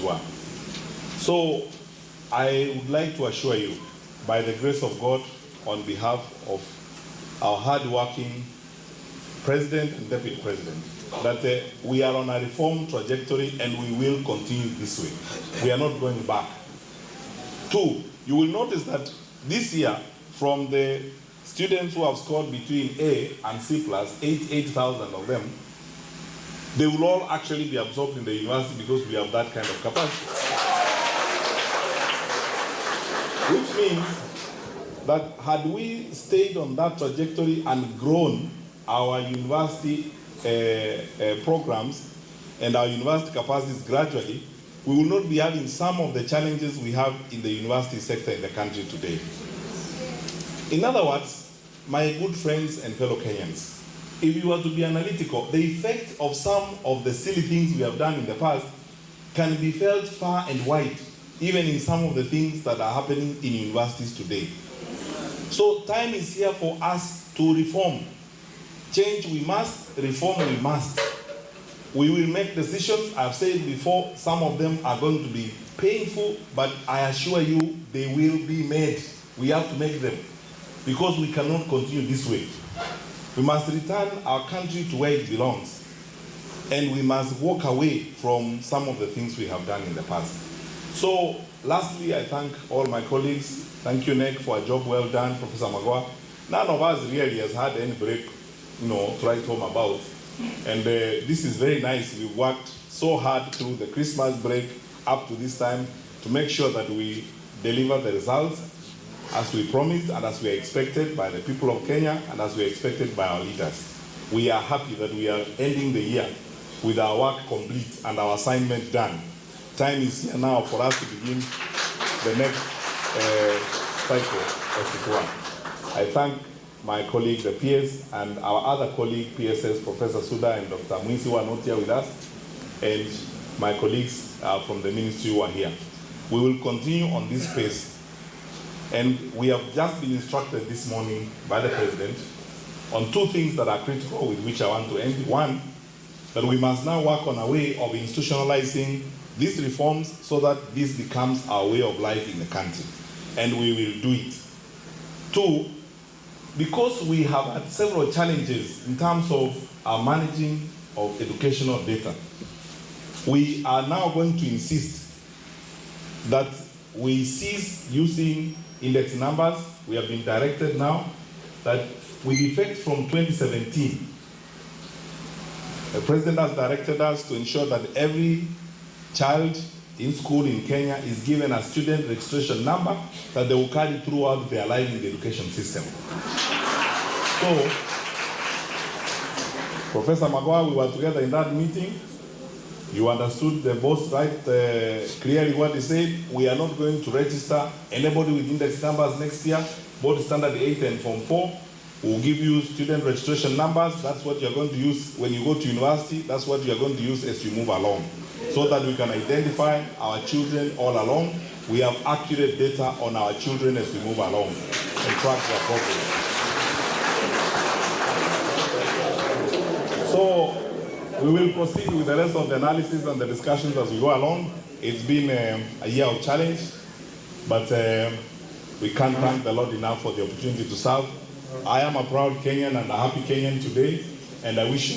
were. So I would like to assure you, by the grace of God, on behalf of our hard-working President and Deputy President, that we are on a reform trajectory and we will continue this way. We are not going back. 2, you will notice that this year, from the students who have scored between A and C+, 8,000 of them, they will all actually be absorbed in the university because we have that kind of capacity. Which means that had we stayed on that trajectory and grown our university programs and our university capacities gradually, we will not be having some of the challenges we have in the university sector in the country today. In other words, my good friends and fellow Kenyans, if you were to be analytical, the effect of some of the silly things we have done in the past can be felt far and wide, even in some of the things that are happening in universities today. So time is here for us to reform. Change we must, reform we must. We will make decisions. I've said before, some of them are going to be painful, but I assure you they will be made. We have to make them because we cannot continue this way. We must return our country to where it belongs, and we must walk away from some of the things we have done in the past. So, lastly, I thank all my colleagues. Thank you, Nick, for a job well done, Professor Magwa. None of us really has had any break, to write home about. And this is very nice. We worked so hard through the Christmas break up to this time to make sure that we deliver the results as we promised and as we expected by the people of Kenya and as we expected by our leaders. We are happy that we are ending the year with our work complete and our assignment done. Time is here now for us to begin the next cycle of Sikwa. I thank my colleague, the PS, and our other colleague, PSS, Professor Suda and Dr. Mwisi, who are not here with us, and my colleagues from the ministry who are here. We will continue on this pace. And we have just been instructed this morning by the President on 2 things that are critical with which I want to end. 1, that we must now work on a way of institutionalizing these reforms so that this becomes our way of life in the country. And we will do it. 2, because we have had several challenges in terms of our managing of educational data, we are now going to insist that we cease using index numbers. We have been directed now that with effect from 2017, the President has directed us to ensure that every child in school in Kenya is given a student registration number that they will carry throughout their life in the education system. So, Professor Magwa, we were together in that meeting. You understood the boss right clearly what he said. We are not going to register anybody with index numbers next year. Both Standard 8 and Form 4 will give you student registration numbers. That's what you're going to use when you go to university. That's what you're going to use as you move along, so that we can identify our children all along. We have accurate data on our children as we move along and track their progress. So, we will proceed with the rest of the analysis and the discussions as we go along. It's been a year of challenge, but we can't thank the Lord enough for the opportunity to serve. I am a proud Kenyan and a happy Kenyan today, and I wish all